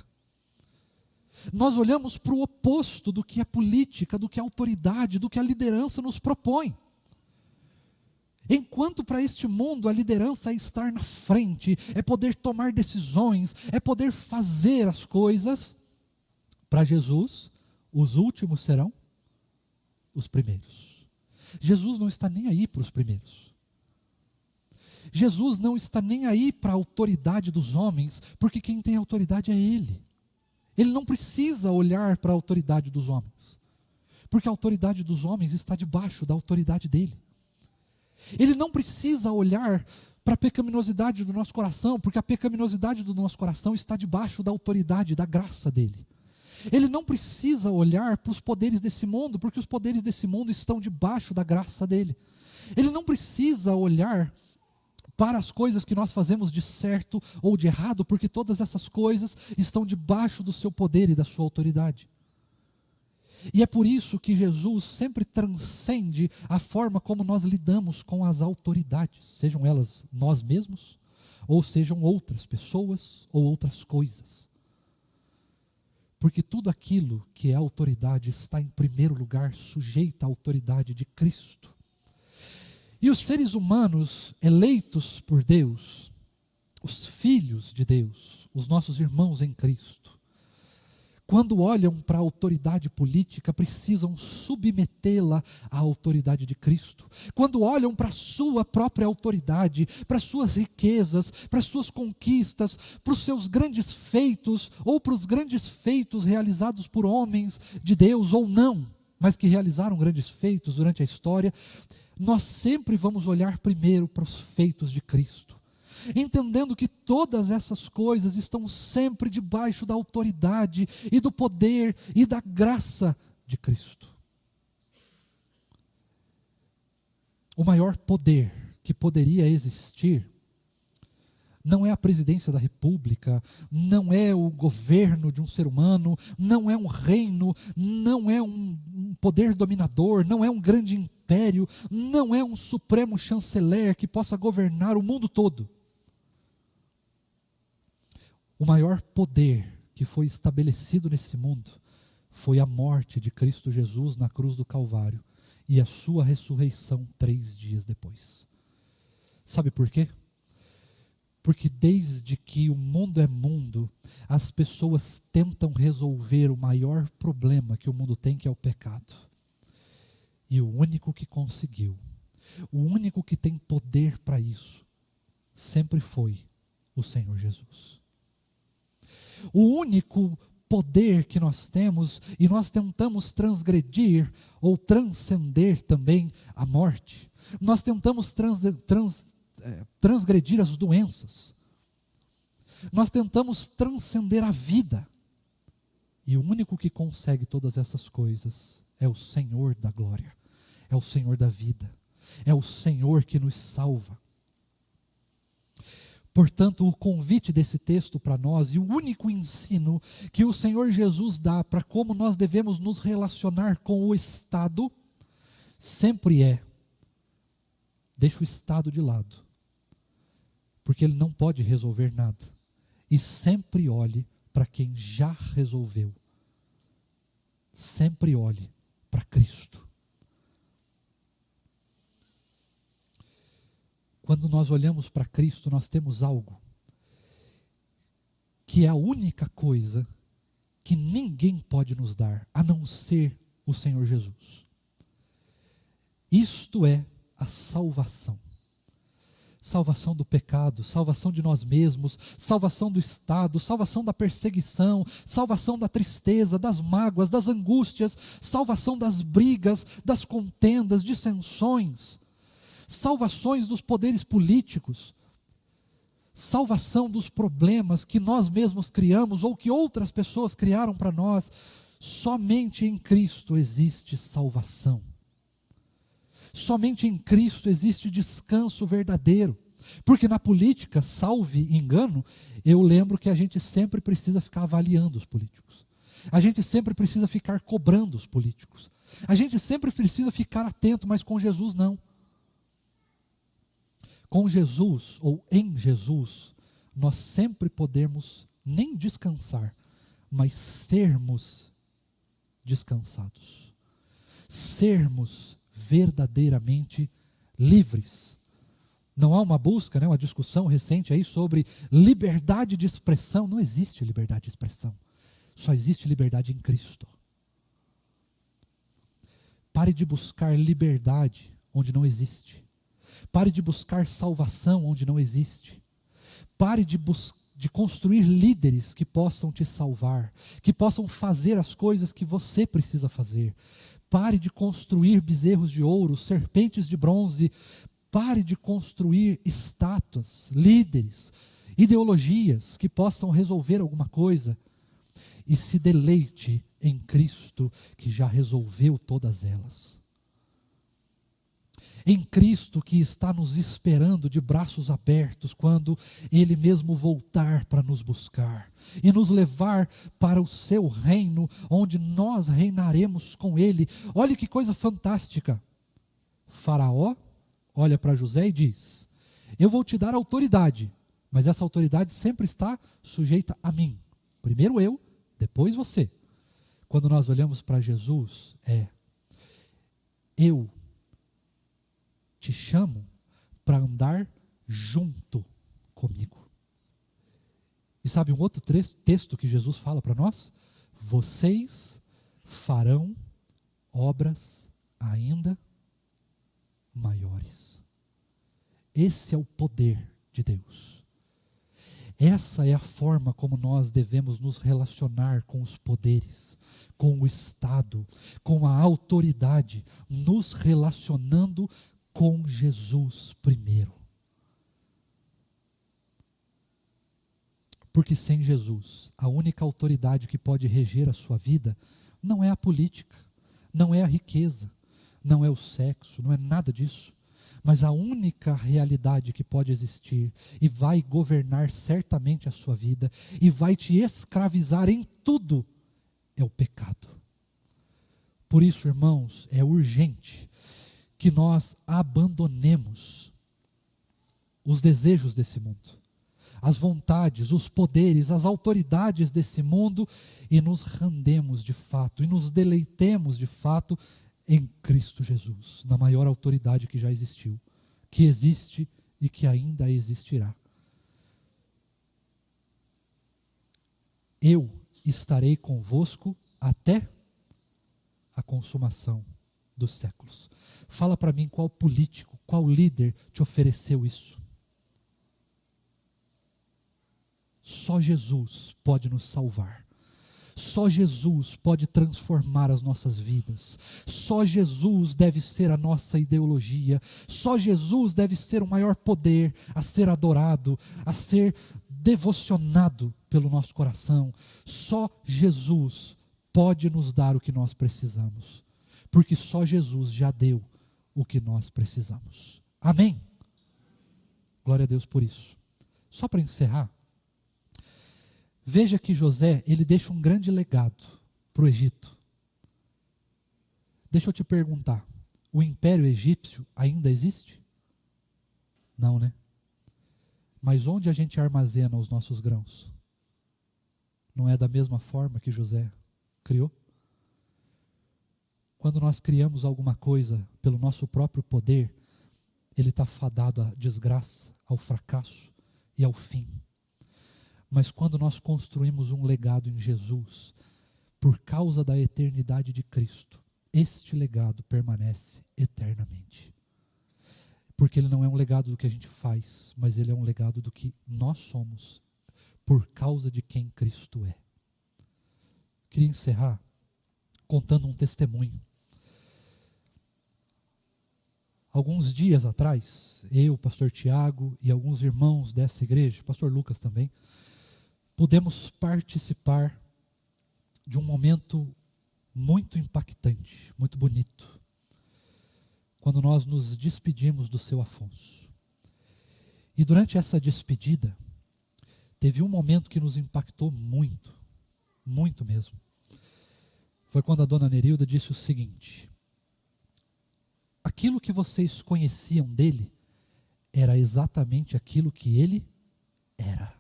Nós olhamos para o oposto do que a política, do que a autoridade, do que a liderança nos propõe. Enquanto para este mundo a liderança é estar na frente, é poder tomar decisões, é poder fazer as coisas, para Jesus, os últimos serão os primeiros. Jesus não está nem aí para os primeiros. Jesus não está nem aí para a autoridade dos homens, porque quem tem autoridade é Ele. Ele não precisa olhar para a autoridade dos homens, porque a autoridade dos homens está debaixo da autoridade dele. Ele não precisa olhar para a pecaminosidade do nosso coração, porque a pecaminosidade do nosso coração está debaixo da autoridade, da graça dele. Ele não precisa olhar para os poderes desse mundo, porque os poderes desse mundo estão debaixo da graça dele. Ele não precisa olhar para as coisas que nós fazemos de certo ou de errado, porque todas essas coisas estão debaixo do seu poder e da sua autoridade. E é por isso que Jesus sempre transcende a forma como nós lidamos com as autoridades, sejam elas nós mesmos, ou sejam outras pessoas ou outras coisas. Porque tudo aquilo que é autoridade está em primeiro lugar sujeito à autoridade de Cristo. E os seres humanos eleitos por Deus, os filhos de Deus, os nossos irmãos em Cristo, quando olham para a autoridade política, precisam submetê-la à autoridade de Cristo. Quando olham para a sua própria autoridade, para as suas riquezas, para as suas conquistas, para os seus grandes feitos, ou para os grandes feitos realizados por homens de Deus ou não, mas que realizaram grandes feitos durante a história, nós sempre vamos olhar primeiro para os feitos de Cristo, entendendo que todas essas coisas estão sempre debaixo da autoridade e do poder e da graça de Cristo. O maior poder que poderia existir não é a presidência da República, não é o governo de um ser humano, não é um reino, não é um poder dominador, não é um grande império, não é um supremo chanceler que possa governar o mundo todo. O maior poder que foi estabelecido nesse mundo foi a morte de Cristo Jesus na cruz do Calvário e a sua ressurreição 3 dias depois. Sabe por quê? Porque desde que o mundo é mundo, as pessoas tentam resolver o maior problema que o mundo tem, que é o pecado. E o único que conseguiu, o único que tem poder para isso, sempre foi o Senhor Jesus. O único poder que nós temos, e nós tentamos transgredir ou transcender também a morte. Nós tentamos transgredir as doenças. Nós tentamos transcender a vida. E o único que consegue todas essas coisas é o Senhor da glória, é o Senhor da vida, é o Senhor que nos salva. Portanto, o convite desse texto para nós, e o único ensino que o Senhor Jesus dá para como nós devemos nos relacionar com o Estado, sempre é: deixa o Estado de lado, porque ele não pode resolver nada, e sempre olhe para quem já resolveu. Sempre olhe para Cristo. Quando nós olhamos para Cristo, nós temos algo que é a única coisa que ninguém pode nos dar, a não ser o Senhor Jesus. Isto é a salvação. Salvação do pecado, salvação de nós mesmos, salvação do Estado, salvação da perseguição, salvação da tristeza, das mágoas, das angústias, salvação das brigas, das contendas, dissensões, salvações dos poderes políticos, salvação dos problemas que nós mesmos criamos ou que outras pessoas criaram para nós. Somente em Cristo existe salvação. Somente em Cristo existe descanso verdadeiro. Porque na política, salve engano, eu lembro que a gente sempre precisa ficar avaliando os políticos. A gente sempre precisa ficar cobrando os políticos. A gente sempre precisa ficar atento, mas com Jesus não. Com Jesus, ou em Jesus, nós sempre podemos nem descansar, mas sermos descansados. Sermos verdadeiramente livres. Não há uma busca, né, uma discussão recente aí sobre liberdade de expressão. Não existe liberdade de expressão. Só existe liberdade em Cristo. Pare de buscar liberdade onde não existe. Pare de buscar salvação onde não existe. Pare de construir líderes que possam te salvar, que possam fazer as coisas que você precisa fazer. Pare de construir bezerros de ouro, serpentes de bronze. Pare de construir estátuas, líderes, ideologias que possam resolver alguma coisa. E se deleite em Cristo, que já resolveu todas elas. Em Cristo, que está nos esperando de braços abertos quando Ele mesmo voltar para nos buscar e nos levar para o seu reino, onde nós reinaremos com Ele. Olha que coisa fantástica. Faraó olha para José e diz: eu vou te dar autoridade, mas essa autoridade sempre está sujeita a mim. Primeiro eu, depois você. Quando nós olhamos para Jesus, eu te chamo para andar junto comigo. E sabe um outro texto que Jesus fala para nós? Vocês farão obras ainda maiores. Esse é o poder de Deus. Essa é a forma como nós devemos nos relacionar com os poderes, com o Estado, com a autoridade, nos relacionando com Jesus primeiro. Porque sem Jesus, a única autoridade que pode reger a sua vida não é a política, não é a riqueza, não é o sexo, não é nada disso. Mas a única realidade que pode existir e vai governar certamente a sua vida e vai te escravizar em tudo é o pecado. Por isso, irmãos, é urgente que nós abandonemos os desejos desse mundo, as vontades, os poderes, as autoridades desse mundo e nos rendemos de fato e nos deleitemos de fato em Cristo Jesus, na maior autoridade que já existiu, que existe e que ainda existirá. Eu estarei convosco até a consumação dos séculos. Fala para mim qual político, qual líder te ofereceu isso. Só Jesus pode nos salvar. Só Jesus pode transformar as nossas vidas. Só Jesus deve ser a nossa ideologia. Só Jesus deve ser o maior poder a ser adorado, a ser devocionado pelo nosso coração. Só Jesus pode nos dar o que nós precisamos, porque só Jesus já deu o que nós precisamos. Amém? Glória a Deus por isso. Só para encerrar, veja que José, ele deixa um grande legado para o Egito. Deixa eu te perguntar, o Império Egípcio ainda existe? Não, né? Mas onde a gente armazena os nossos grãos? Não é da mesma forma que José criou? Quando nós criamos alguma coisa pelo nosso próprio poder, ele está fadado à desgraça, ao fracasso e ao fim. Mas quando nós construímos um legado em Jesus, por causa da eternidade de Cristo, este legado permanece eternamente. Porque ele não é um legado do que a gente faz, mas ele é um legado do que nós somos, por causa de quem Cristo é. Queria encerrar contando um testemunho. Alguns dias atrás, eu, pastor Tiago e alguns irmãos dessa igreja, pastor Lucas também, pudemos participar de um momento muito impactante, muito bonito, quando nós nos despedimos do seu Afonso. E durante essa despedida, teve um momento que nos impactou muito, muito mesmo. Foi quando a dona Nerilda disse o seguinte: aquilo que vocês conheciam dele era exatamente aquilo que ele era.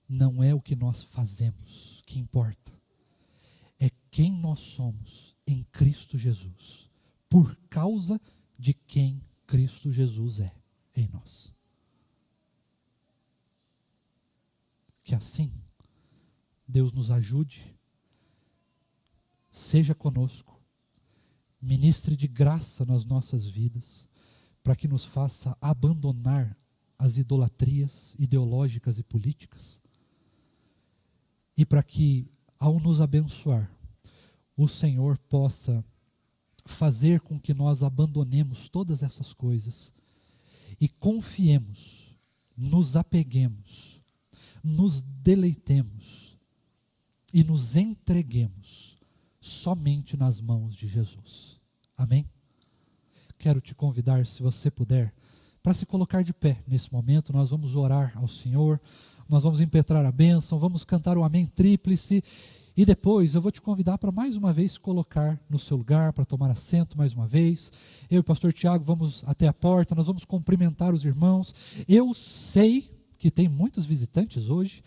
Não é o que nós fazemos que importa, é quem nós somos em Cristo Jesus, por causa de quem Cristo Jesus é em nós. Que assim Deus nos ajude, seja conosco, ministre de graça nas nossas vidas, para que nos faça abandonar as idolatrias ideológicas e políticas, e para que, ao nos abençoar, o Senhor possa fazer com que nós abandonemos todas essas coisas e confiemos, nos apeguemos, nos deleitemos e nos entreguemos somente nas mãos de Jesus. Amém? Quero te convidar, se você puder, para se colocar de pé nesse momento. Nós vamos orar ao Senhor, nós vamos impetrar a bênção, vamos cantar o amém tríplice, e depois eu vou te convidar para mais uma vez se colocar no seu lugar, para tomar assento mais uma vez. Eu e o pastor Tiago vamos até a porta, nós vamos cumprimentar os irmãos. Eu sei que tem muitos visitantes hoje,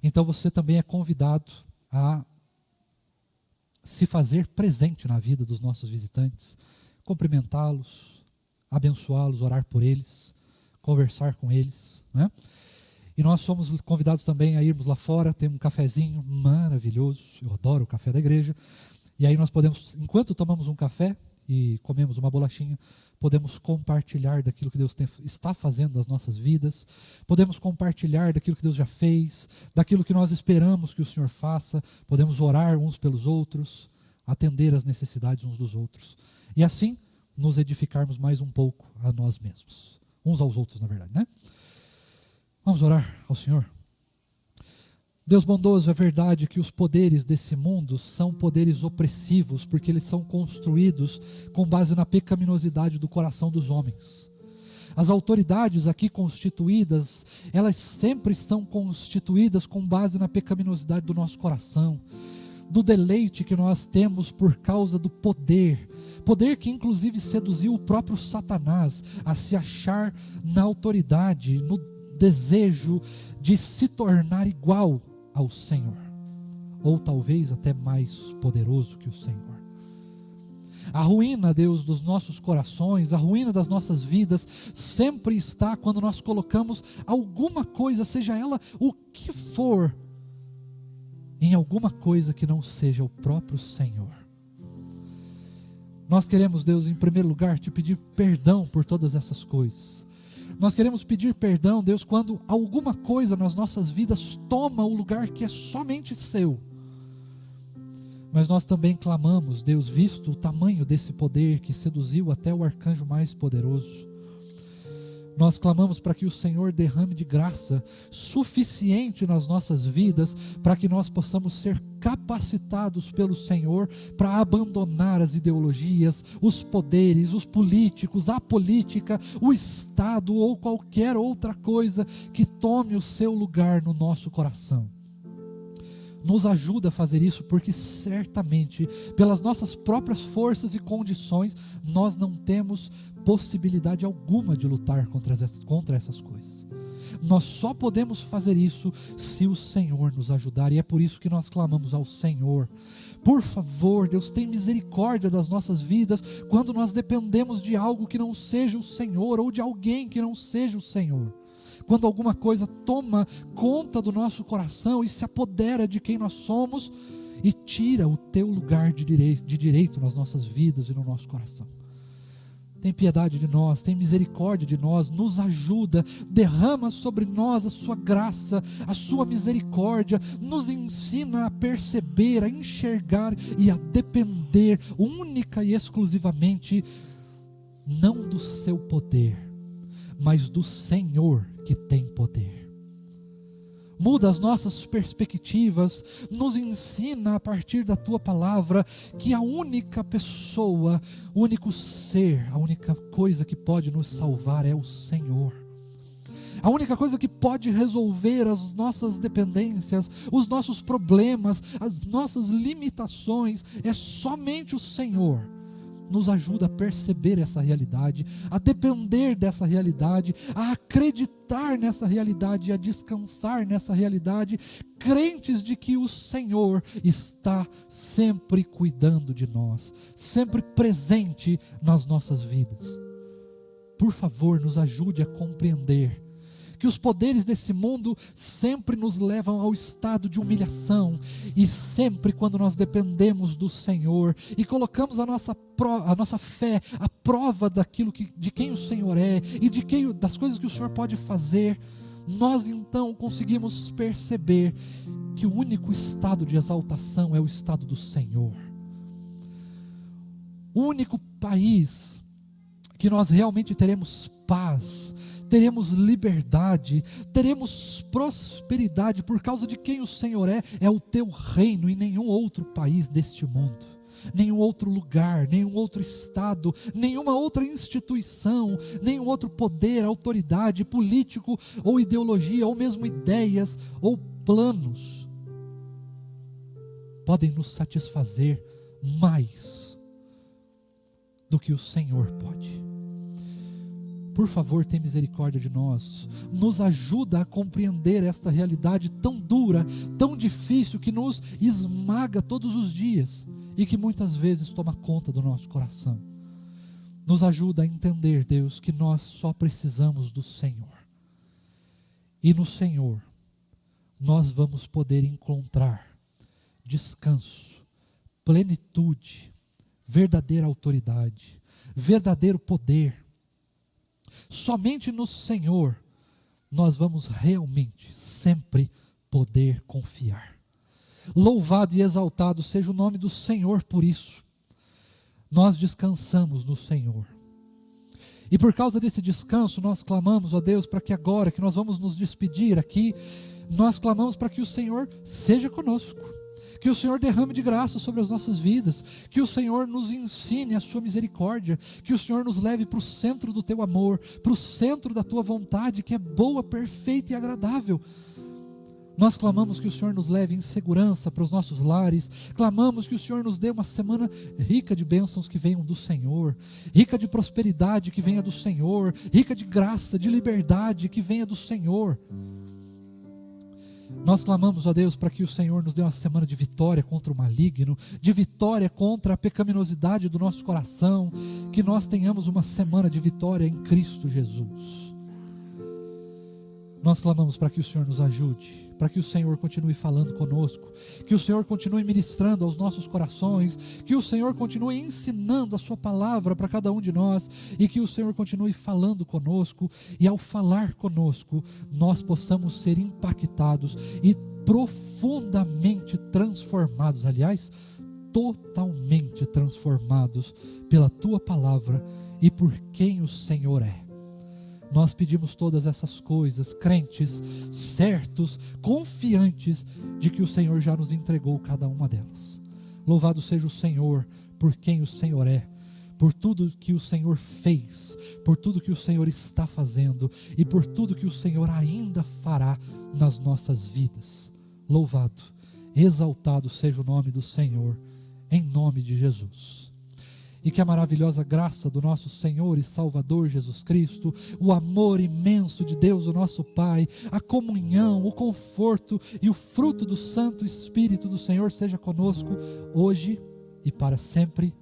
então você também é convidado a se fazer presente na vida dos nossos visitantes, cumprimentá-los, abençoá-los, orar por eles, conversar com eles, né? E nós somos convidados também a irmos lá fora, tem um cafezinho maravilhoso, eu adoro o café da igreja, e aí nós podemos, enquanto tomamos um café e comemos uma bolachinha, podemos compartilhar daquilo que Deus está fazendo nas nossas vidas, podemos compartilhar daquilo que Deus já fez, daquilo que nós esperamos que o Senhor faça, podemos orar uns pelos outros, atender as necessidades uns dos outros, e assim nos edificarmos mais um pouco a nós mesmos, uns aos outros, na verdade, né? Vamos orar ao Senhor. Deus bondoso, é verdade que os poderes desse mundo são poderes opressivos, porque eles são construídos com base na pecaminosidade do coração dos homens. As autoridades aqui constituídas, elas sempre estão constituídas com base na pecaminosidade do nosso coração, do deleite que nós temos por causa do poder que inclusive seduziu o próprio Satanás a se achar na autoridade, no desejo de se tornar igual ao Senhor, ou talvez até mais poderoso que o Senhor. A ruína, Deus, dos nossos corações, a ruína das nossas vidas, sempre está quando nós colocamos alguma coisa, seja ela o que for, em alguma coisa que não seja o próprio Senhor. Nós queremos, Deus, em primeiro lugar, te pedir perdão por todas essas coisas. Nós queremos pedir perdão, Deus, quando alguma coisa nas nossas vidas toma o lugar que é somente seu. Mas nós também clamamos, Deus, visto o tamanho desse poder que seduziu até o arcanjo mais poderoso, nós clamamos para que o Senhor derrame de graça suficiente nas nossas vidas, para que nós possamos ser capacitados pelo Senhor para abandonar as ideologias, os poderes, os políticos, a política, o Estado ou qualquer outra coisa que tome o seu lugar no nosso coração. Nos ajuda a fazer isso, porque certamente, pelas nossas próprias forças e condições, nós não temos possibilidade alguma de lutar contra essas coisas. Nós só podemos fazer isso se o Senhor nos ajudar, e é por isso que nós clamamos ao Senhor. Por favor, Deus, tem misericórdia das nossas vidas quando nós dependemos de algo que não seja o Senhor, ou de alguém que não seja o Senhor. Quando alguma coisa toma conta do nosso coração e se apodera de quem nós somos e tira o teu lugar de direito nas nossas vidas e no nosso coração. Tem piedade de nós, tem misericórdia de nós, nos ajuda, derrama sobre nós a sua graça, a sua misericórdia, nos ensina a perceber, a enxergar e a depender única e exclusivamente, não do seu poder, mas do Senhor que tem poder. Muda as nossas perspectivas, nos ensina a partir da tua palavra que a única pessoa, o único ser, a única coisa que pode nos salvar é o Senhor. A única coisa que pode resolver as nossas dependências, os nossos problemas, as nossas limitações é somente o Senhor. Nos ajuda a perceber essa realidade, a depender dessa realidade, a acreditar nessa realidade e a descansar nessa realidade, crentes de que o Senhor está sempre cuidando de nós, sempre presente nas nossas vidas. por favor, nos ajude a compreender que os poderes desse mundo sempre nos levam ao estado de humilhação, e sempre quando nós dependemos do Senhor e colocamos a nossa fé à prova de quem o Senhor é e das coisas que o Senhor pode fazer, nós então conseguimos perceber que o único estado de exaltação é o estado do Senhor. O único país que nós realmente teremos paz, teremos liberdade, teremos prosperidade por causa de quem o Senhor é o teu reino, e nenhum outro país deste mundo, nenhum outro lugar, nenhum outro estado, nenhuma outra instituição, nenhum outro poder, autoridade, político ou ideologia, ou mesmo ideias ou planos podem nos satisfazer mais do que o Senhor pode. Por favor, tem misericórdia de nós, nos ajuda a compreender esta realidade tão dura, tão difícil, que nos esmaga todos os dias e que muitas vezes toma conta do nosso coração. Nos ajuda a entender, Deus, que nós só precisamos do Senhor, e no Senhor nós vamos poder encontrar descanso, plenitude, verdadeira autoridade, verdadeiro poder. Somente no Senhor nós vamos realmente sempre poder confiar. Louvado e exaltado seja o nome do Senhor por isso. Nós descansamos no Senhor. E por causa desse descanso nós clamamos, ó Deus, para que agora que nós vamos nos despedir aqui, nós clamamos para que o Senhor seja conosco. Que o Senhor derrame de graça sobre as nossas vidas, que o Senhor nos ensine a sua misericórdia, que o Senhor nos leve para o centro do teu amor, para o centro da tua vontade, que é boa, perfeita e agradável. Nós clamamos que o Senhor nos leve em segurança para os nossos lares, clamamos que o Senhor nos dê uma semana rica de bênçãos que venham do Senhor, rica de prosperidade que venha do Senhor, rica de graça, de liberdade que venha do Senhor. Nós clamamos, ó Deus, para que o Senhor nos dê uma semana de vitória contra o maligno, de vitória contra a pecaminosidade do nosso coração, que nós tenhamos uma semana de vitória em Cristo Jesus. Nós clamamos para que o Senhor nos ajude, para que o Senhor continue falando conosco, que o Senhor continue ministrando aos nossos corações, que o Senhor continue ensinando a sua palavra para cada um de nós, e que o Senhor continue falando conosco, e ao falar conosco, nós possamos ser impactados e profundamente transformados, aliás, totalmente transformados pela tua palavra e por quem o Senhor é. Nós pedimos todas essas coisas, crentes, certos, confiantes de que o Senhor já nos entregou cada uma delas. Louvado seja o Senhor por quem o Senhor é, por tudo que o Senhor fez, por tudo que o Senhor está fazendo e por tudo que o Senhor ainda fará nas nossas vidas. Louvado, exaltado seja o nome do Senhor, em nome de Jesus. E que a maravilhosa graça do nosso Senhor e Salvador Jesus Cristo, o amor imenso de Deus, o nosso Pai, a comunhão, o conforto e o fruto do Santo Espírito do Senhor seja conosco hoje e para sempre.